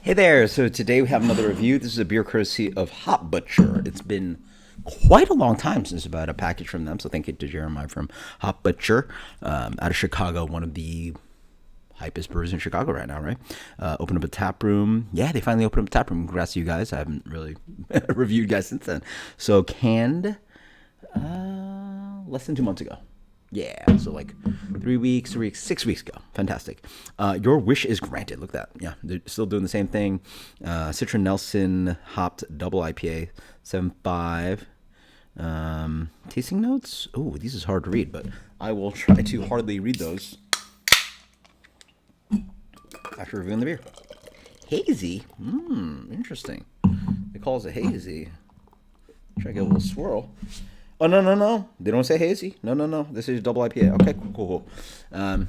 Hey there, so today we have another review. This is a beer courtesy of Hop Butcher. It's been quite a long time since I've had a package from them, so thank you to Jeremiah from Hop Butcher out of Chicago, one of the hypest brewers in Chicago right now, right? Open up a tap room. Yeah, they finally opened up a tap room. Congrats to you guys. I haven't really reviewed guys since then. So canned less than 2 months ago. Yeah, so like 3 weeks, 6 weeks ago. Fantastic. Your wish is granted. Look at that. Yeah, they're still doing the same thing. Citra Nelson hopped double IPA, 7.5. Tasting notes. Oh, these is hard to read, but I will try to hardly read those after reviewing the beer. Hazy. Interesting. They call it hazy. Try to get a little swirl. Oh, no, no, no. They don't say hazy. No, no, no. This is double IPA. Okay, cool, cool, cool.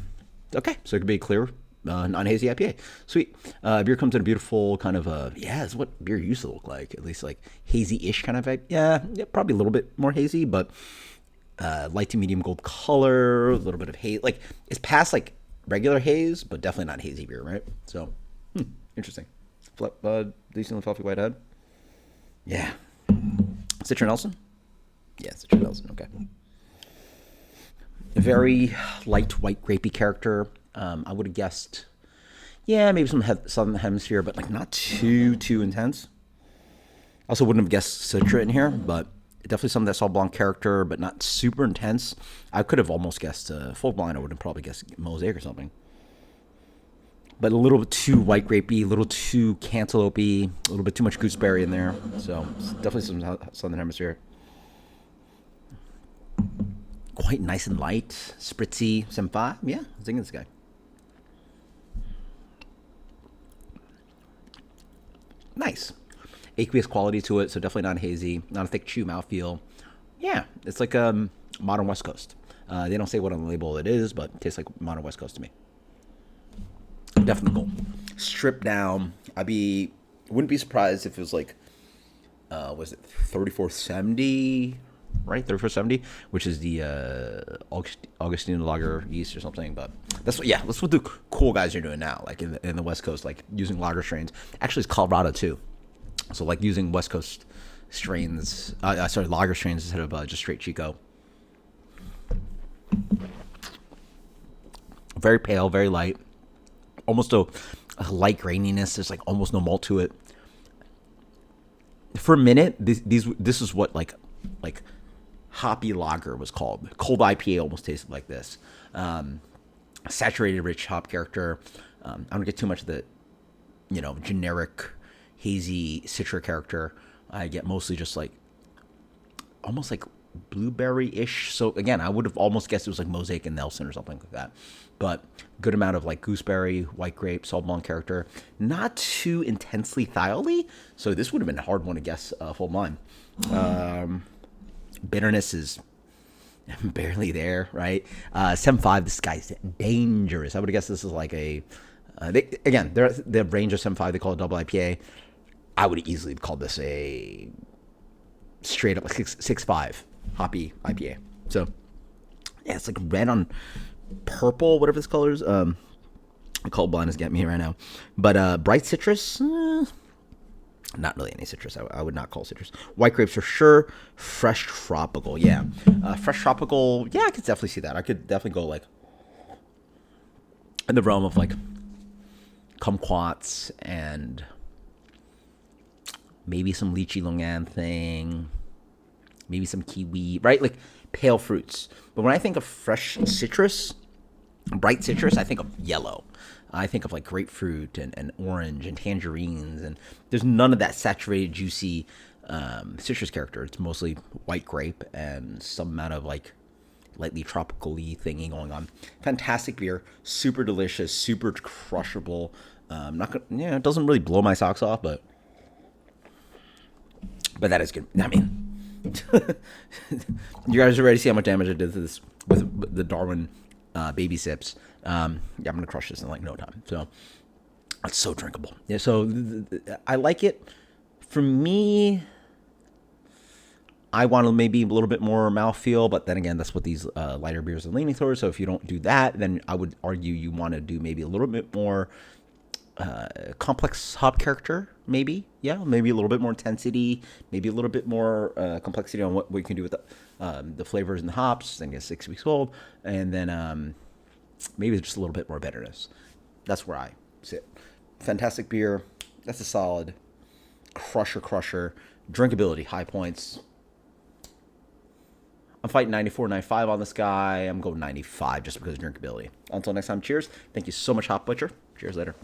Okay, so it could be a clear, non-hazy IPA. Sweet. Beer comes in a beautiful kind of, yeah, it's what beer used to look like. At least like hazy-ish kind of vibe. Yeah, probably a little bit more hazy, but light to medium gold color, a little bit of haze. Like, it's past like regular haze, but definitely not hazy beer, right? So, interesting. Decently fluffy white head. Yeah. Citra Nelson? Yeah, it's a Nelson. Okay. A very light white grapey character. I would have guessed, yeah, maybe some southern hemisphere, but like not too intense. Also wouldn't have guessed Citra in here, but definitely some of that Sauvignon Blanc character, but not super intense. I could have almost guessed full blind. I would have probably guessed Mosaic or something. But a little bit too white grapey, a little too cantaloupe-y, a little bit too much gooseberry in there. So definitely some southern hemisphere. Quite nice and light, spritzy, senpai. Yeah, I'm thinking this guy. Nice. Aqueous quality to it, so definitely not hazy, not a thick chew mouthfeel. Yeah, it's like modern West Coast. They don't say what on the label it is, but it tastes like modern West Coast to me. Definitely cool. Stripped down. Wouldn't be surprised if it was like, was it 3470? Right, 3470, which is the Augustine lager yeast or something. But that's what the cool guys are doing now, like in the West Coast, like using lager strains. Actually, it's Colorado too, so like using West Coast strains, lager strains instead of just straight Chico. Very pale, very light, almost a light graininess. There's like almost no malt to it. For a minute, this is what like hoppy lager was called. Cold IPA almost tasted like this. Saturated, rich hop character. I don't get too much of the, generic hazy citra character. I get mostly just like almost like blueberry-ish. So again, I would have almost guessed it was like Mosaic and Nelson or something like that. But good amount of like gooseberry, white grape, Sauvignon Blanc character. Not too intensely thiol-y. So this would have been a hard one to guess full blind. Bitterness is barely there, right? 7.5, this guy's dangerous. I would have guessed this is like a, the range of 7.5, they call it double IPA. I would have easily called this a straight up like 6.5 hoppy IPA. So, yeah, it's like red on purple, whatever this color is. Cold blind is getting me right now. But bright citrus, not really any citrus. I would not call citrus. White grapes for sure. Fresh tropical, yeah. Fresh tropical, yeah, I could definitely see that. I could definitely go like in the realm of like kumquats and maybe some lychee longan thing, maybe some kiwi, right? Like pale fruits. But when I think of fresh citrus, bright citrus, I think of yellow. I think of like grapefruit and orange and tangerines, and there's none of that saturated, juicy citrus character. It's mostly white grape and some amount of like lightly tropical-y thingy going on. Fantastic beer, super delicious, super crushable. Not gonna, it doesn't really blow my socks off, but that is good. I mean, you guys already see how much damage I did to this with the Darwin baby sips. I'm gonna crush this in like no time. So it's so drinkable. Yeah. So I like it. For me, I want maybe a little bit more mouthfeel, but then again, that's what these lighter beers are leaning towards. So if you don't do that, then I would argue you want to do maybe a little bit more complex hop character, maybe. Yeah, maybe a little bit more intensity, maybe a little bit more complexity on what we can do with the flavors and the hops. I think it's 6 weeks old, and then maybe just a little bit more bitterness. That's where I sit. Fantastic beer. That's a solid crusher. Drinkability, high points. I'm fighting 94, 95 on this guy. I'm going 95 just because of drinkability. Until next time, cheers. Thank you so much, Hop Butcher. Cheers later.